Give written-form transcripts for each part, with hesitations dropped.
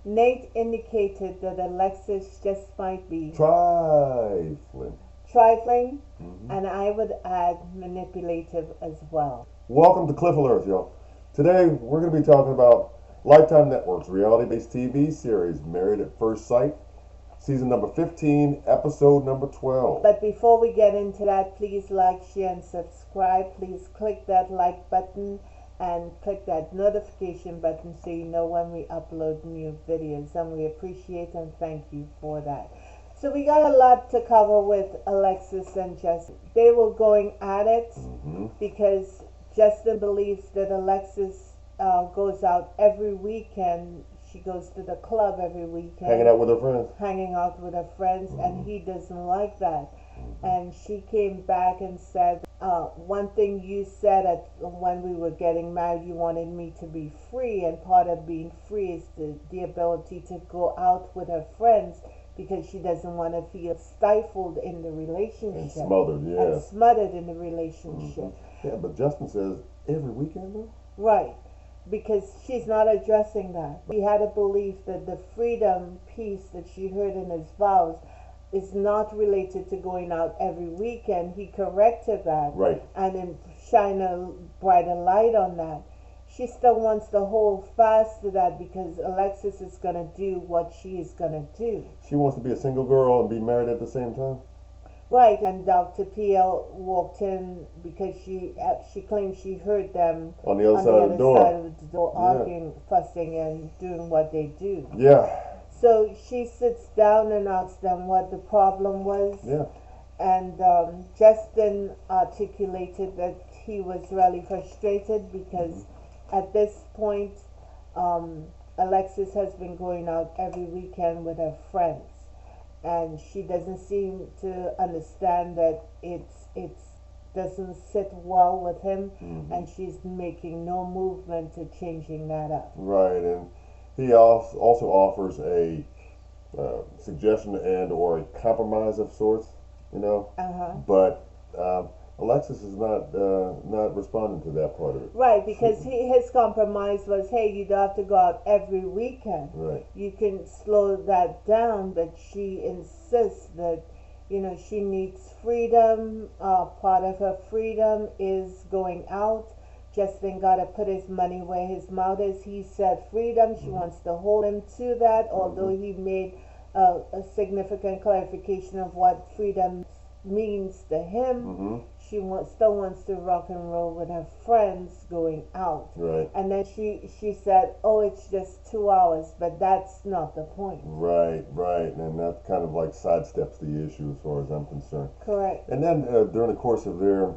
Nate indicated that Alexis just might be Trifling. trifling, Mm-hmm. and I would add manipulative as well. Welcome to Cliff Alert, y'all. Today we're going to be talking about Lifetime Network's reality-based TV series Married at First Sight, season number 15, episode number 12. But before we get into that, please like, share, and subscribe. Please click that like button and click that notification button so you know when we upload new videos, and we appreciate and thank you for that. So we got a lot to cover with Alexis and Justin. They were going at it because Justin believes that Alexis goes out every weekend. She goes to the club every weekend. Hanging out with her friends. Hanging out with her friends, and he doesn't like that. And she came back and said, one thing you said when we were getting married, you wanted me to be free, and part of being free is the ability to go out with her friends because she doesn't want to feel stifled in the relationship. And smothered, yeah. And smothered in the relationship. Yeah, but Justin says every weekend, though? Right. Because she's not addressing that. She had a belief that the freedom piece that she heard in his vows is not related to going out every weekend. He corrected that. Right. And then shine a brighter light on that. She still wants to hold fast to that because Alexis is going to do what she is going to do. She wants to be a single girl and be married at the same time? Right, and Dr. P.L. walked in because she claimed she heard them on the other side of the door, arguing, fussing, and doing what they do. Yeah. So she sits down and asks them what the problem was. Yeah. And Justin articulated that he was really frustrated because at this point, Alexis has been going out every weekend with her friends. And she doesn't seem to understand that it doesn't sit well with him, and she's making no movement to changing that up. Right, and he also offers a suggestion and or a compromise of sorts, you know. But Alexis is not responding to that part of it. Right, because his compromise was, hey, you don't have to go out every weekend. Right. You can slow that down, but she insists that, you know, she needs freedom. Part of her freedom is going out. Justin got to put his money where his mouth is. He said freedom. She wants to hold him to that, although he made a significant clarification of what freedom means to him. She still wants to rock and roll with her friends going out. Right. And then she said, oh, it's just 2 hours, but that's not the point. Right, and that kind of like sidesteps the issue as far as I'm concerned. Correct. And then during the course of their,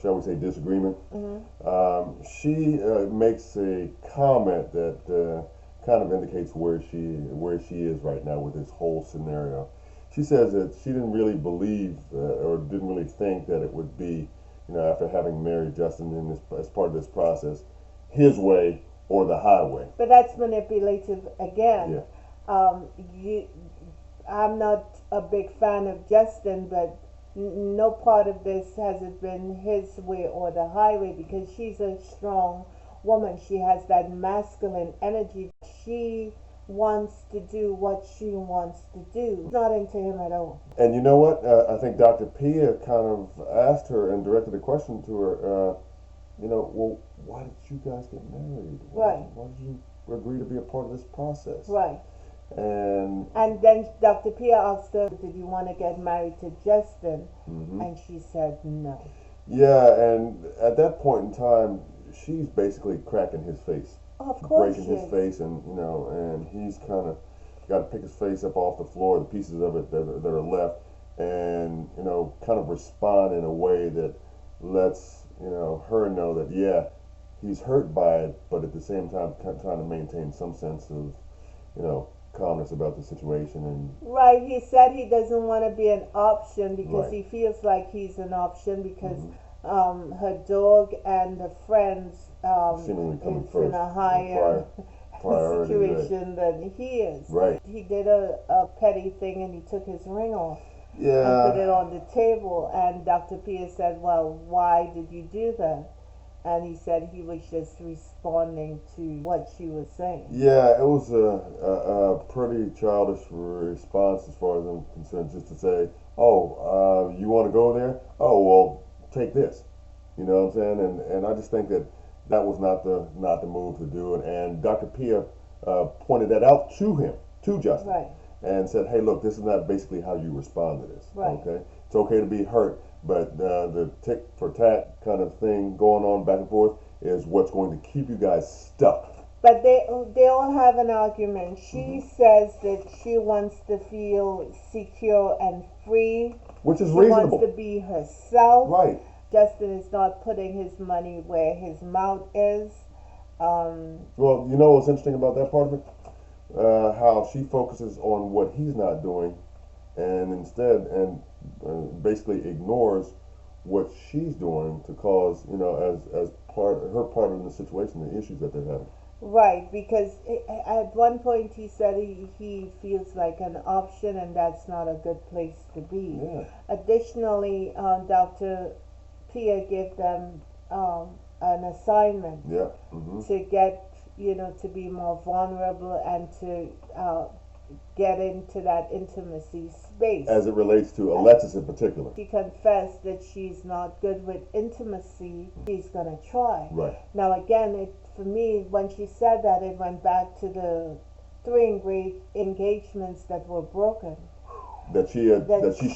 shall we say, disagreement, she makes a comment that kind of indicates where she is right now with this whole scenario. She says that she didn't really believe or didn't really think that it would be, you know, after having married Justin in this, as part of this process, his way or the highway. But that's manipulative again. Yeah. I'm not a big fan of Justin, but no part of this has it been his way or the highway because she's a strong woman. She has that masculine energy. She wants to do what she wants to do. Not into him at all. And you know what? I think Dr. Pia kind of asked her and directed a question to her. You know, well, why did you guys get married? Why did you agree to be a part of this process? Right. And then Dr. Pia asked her, did you want to get married to Justin? And she said no. Yeah, and at that point in time, she's basically cracking his face. Of course, breaking his face, and you know, and he's kind of got to pick his face up off the floor, the pieces of it that are left, and you know, kind of respond in a way that lets her know that he's hurt by it, but at the same time trying to maintain some sense of calmness about the situation. And right, he said he doesn't want to be an option because he feels like he's an option because her dog and the friends seemingly coming is first, in a higher situation than he is. Right. He did a petty thing and he took his ring off and put it on the table, and Dr. Pia said, well, why did you do that? and he said he was just responding to what she was saying. Yeah, it was a pretty childish response as far as I'm concerned, just to say, oh, you want to go there? Oh, well, take this. You know what I'm saying? And I just think that that was not the move to do it. And Dr. Pia pointed that out to him, to Justin, Right. and said, hey, look, this is not basically how you respond to this. Right. Okay? It's okay to be hurt, but the tick for tat kind of thing going on back and forth is what's going to keep you guys stuck. But they all have an argument. She says that she wants to feel secure and free. Which is She reasonable. wants to be herself. Right. Justin is not putting his money where his mouth is. Well, you know what's interesting about that part of it? How she focuses on what he's not doing, and instead, basically ignores what she's doing to cause, as her part of the situation, the issues that they're having. Right, because at one point he said he feels like an option, and that's not a good place to be. Yeah. Additionally, Dr. Pia gave them an assignment Yeah. Mm-hmm. to get, to be more vulnerable and to get into that intimacy space. As it relates to Alexis in particular. She confessed that she's not good with intimacy. She's going to try. Right. Now, again, for me, when she said that, it went back to the 3 engagements that were broken. That she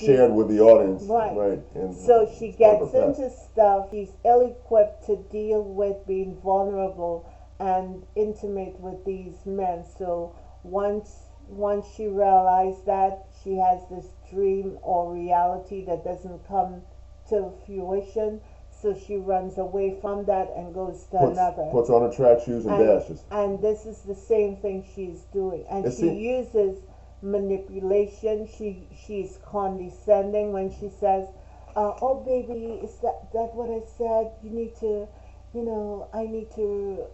shared with the audience. Right. And so she it's part gets of her past. into stuff. She's ill-equipped to deal with being vulnerable and intimate with these men. So once she realized that, she has this dream or reality that doesn't come to fruition. So she runs away from that and goes to another. Puts on her track shoes and dashes. And this is the same thing she's doing. And she uses manipulation. She's condescending when she says, oh baby, is that what I said? You need to, I need to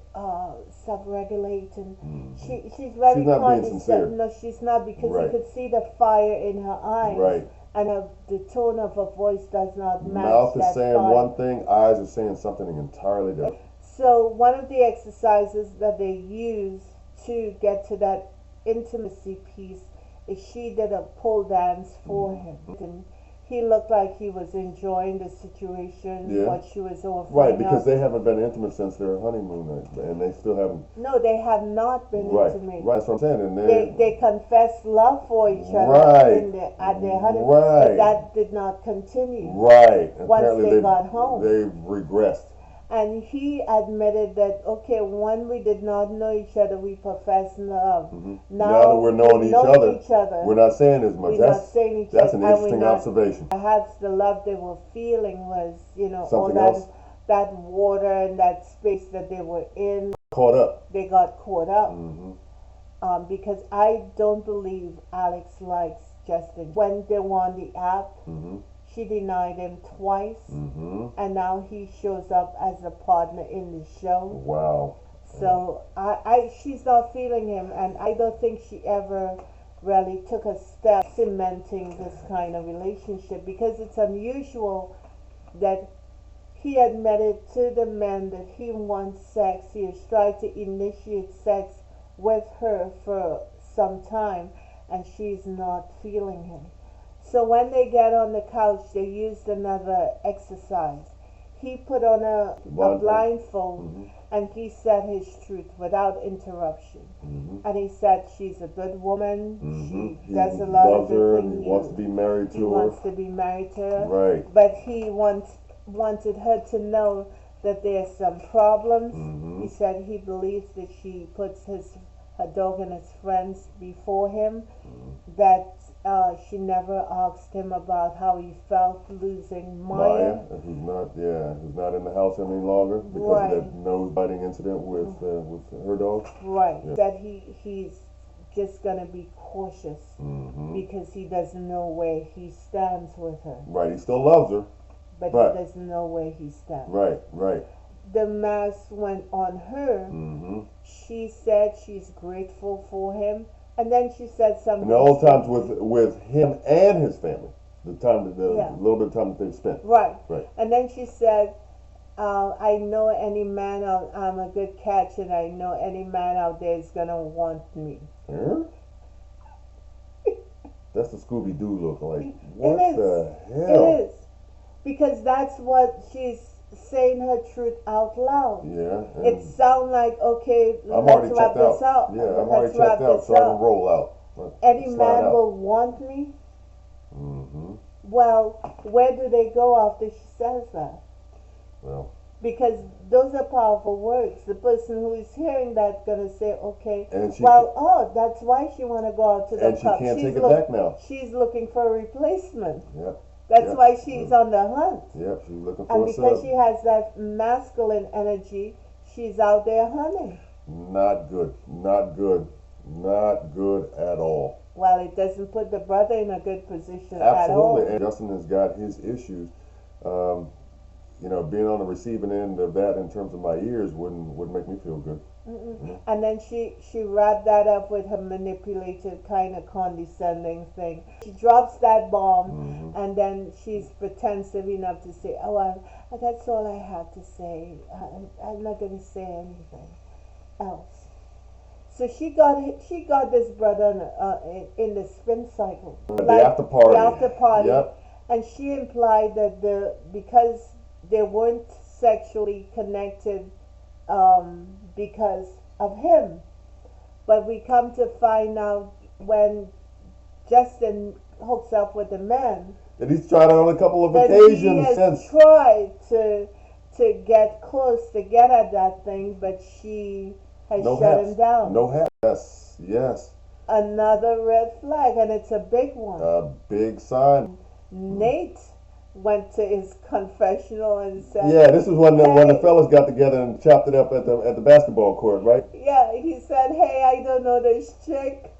self-regulate. And she's very She's not being sincere. No, she's not, because Right. you could see the fire in her eyes. Right. And the tone of her voice does not match. Mouth is that saying fire. one thing, eyes are saying something entirely different. So one of the exercises that they use to get to that intimacy piece is she did a pole dance for him. And he looked like he was enjoying the situation, what she was offering. Right, because they haven't been intimate since their honeymoon night, and they still haven't. No, they have not been intimate. Right, that's what I'm saying. And they confessed love for each other at their honeymoon, but that did not continue. Right. Once apparently they got home. They regressed. And he admitted that, okay, when we did not know each other, we professed love. Now that we're knowing each other, we're not saying as much. That's an interesting observation. Perhaps the love they were feeling was, Something all else. that water and that space that they were in. Caught up. They got caught up. Because I don't believe Alex likes Justin. When they were on the app, she denied him twice, and now he shows up as a partner in the show. Wow. So she's not feeling him, and I don't think she ever really took a step cementing this kind of relationship, because it's unusual that he admitted to the men that he wants sex. He has tried to initiate sex with her for some time, and she's not feeling him. So when they get on the couch, they used another exercise. He put on a blindfold, and he said his truth without interruption. And he said she's a good woman. She does a lot of her, the and things. he wants to be married to her. He wants to be married to her. Right. But he wanted her to know that there's some problems. He said he believes that she puts her dog and his friends before him. That she never asked him about how he felt losing Maya. who's not in the house any longer because of that nose biting incident with her dog. Right. Yeah. That he's just gonna be cautious because he doesn't know where he stands with her. Right. He still loves her, but he doesn't know where he stands. Right. The mask went on her. She said she's grateful for him. And then she said something. And the old times with him and his family, the little bit of time that they've spent. Right. And then she said, I know any man out, I'm a good catch, and I know any man out there is gonna want me. Huh? That's the Scooby Doo look. Like, It what is. the It hell? is. Because that's what she's saying her truth out loud. Yeah. It And sounds like, okay, I'm let's already wrap checked this out. out. Yeah, I'm Let's already wrap checked out, this so I can up. roll out. Any Slide man out. will want me. Mm-hmm. Well, where do they go after she says that? Well, Because those are powerful words. The person who is hearing that gonna say, okay, and she well, oh, that's why she wanna go out to the and she pub. can't take it back now. She's looking for a replacement. Yep. That's Yep. why she's on the hunt. Yep. She's looking for And a because sub. she has that masculine energy, she's out there hunting. Not good. Not good. Not good at all. Well, it doesn't put the brother in a good position at all. Absolutely. And Justin has got his issues. Um, you know, being on the receiving end of that in terms of my ears wouldn't make me feel good. Mm-mm. And then she wrapped that up with her manipulated, kind of condescending thing. She drops that bomb, Mm-hmm. and then she's pretensive enough to say, "Oh, that's all I have to say. I'm not going to say anything else." So she got this brother in the spin cycle, The after party. the after party, Yep. and she implied that because they weren't sexually connected because of him. But we come to find out when Justin hooks up with the man And he's tried it on a couple of that he occasions has since. tried to get close, to get at that thing, but she has No shut haps. him down. No haps. Yes. Yes. Another red flag, and it's a big one. A big sign. Nate went to his confessional and said, Yeah, this was when the Hey. fellas got together and chopped it up at the basketball court, right? yeah, he said, "Hey, I don't know this chick,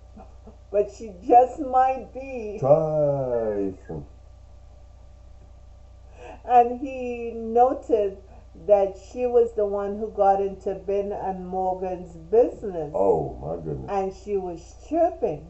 but she just might be." Trifling. And he noted that she was the one who got into Ben and Morgan's business, Oh my goodness. and she was chirping.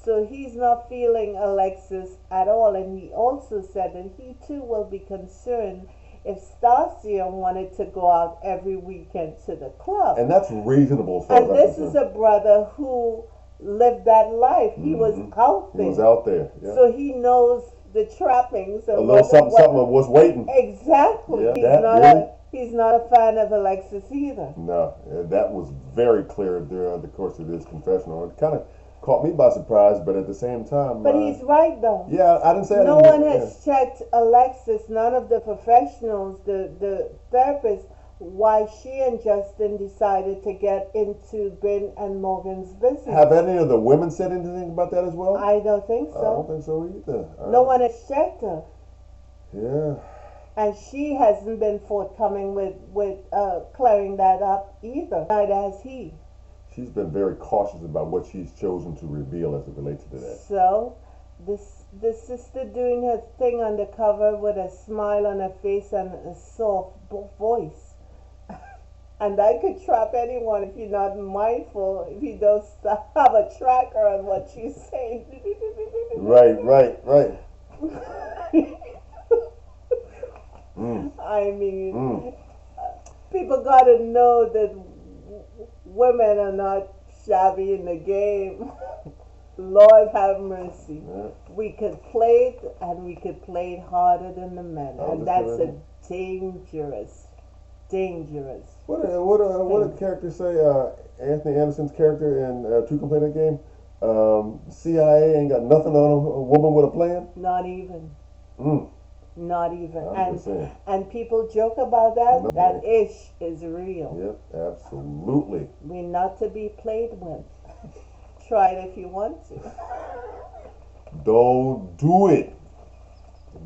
So he's not feeling Alexis at all. And he also said that he too will be concerned if Stasia wanted to go out every weekend to the club. And that's reasonable. As far And as I'm this is concerned. a brother who lived that life. He was out He there. was out there. Yeah. So he knows the trappings. A little something of what's waiting. Exactly. Yeah, He's that not really? he's not a fan of Alexis either. No, that was very clear during the course of this confessional. It kind of caught me by surprise, but at the same time, But he's right though. yeah, I didn't say I No didn't- one has checked Alexis, none of the professionals, the therapists, why she and Justin decided to get into Ben and Morgan's business. Have any of the women said anything about that as well? I don't think I don't so. think so either. No one has checked her. Yeah. And she hasn't been forthcoming with clearing that up either. Neither has he. She's been very cautious about what she's chosen to reveal as it relates to that. So, the sister doing her thing undercover with a smile on her face and a soft voice. And I could trap anyone if you're not mindful, if you don't have a tracker on what she's saying. Right. I mean, people gotta know that women are not shabby in the game. Lord have mercy. Yeah. We could play it, and we could play it harder than the men, and that's a dangerous. What did character say? Anthony Anderson's character in True Complete Game. CIA ain't got nothing on a woman with a plan. Not even. Not even. I'm just saying. And people joke about that. No. That ish is real. Yep, absolutely. We're not to be played with. Try it if you want to. Don't do it.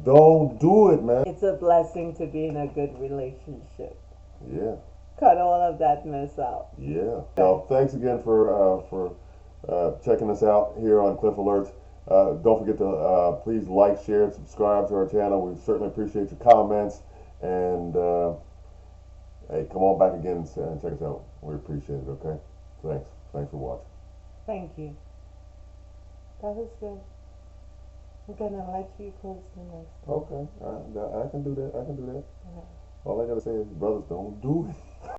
Don't do it, man. It's a blessing to be in a good relationship. Yeah. Cut all of that mess out. Yeah. Now, thanks again for checking us out here on Cliff Alerts. Don't forget to please like, share, and subscribe to our channel. We certainly appreciate your comments. And hey, come on back again and check us out. We appreciate it, okay? Thanks. Thanks for watching. Thank you. That was good. I'm gonna let you close the next one. Okay. I can do that. Yeah. All I gotta say is, brothers, don't do it.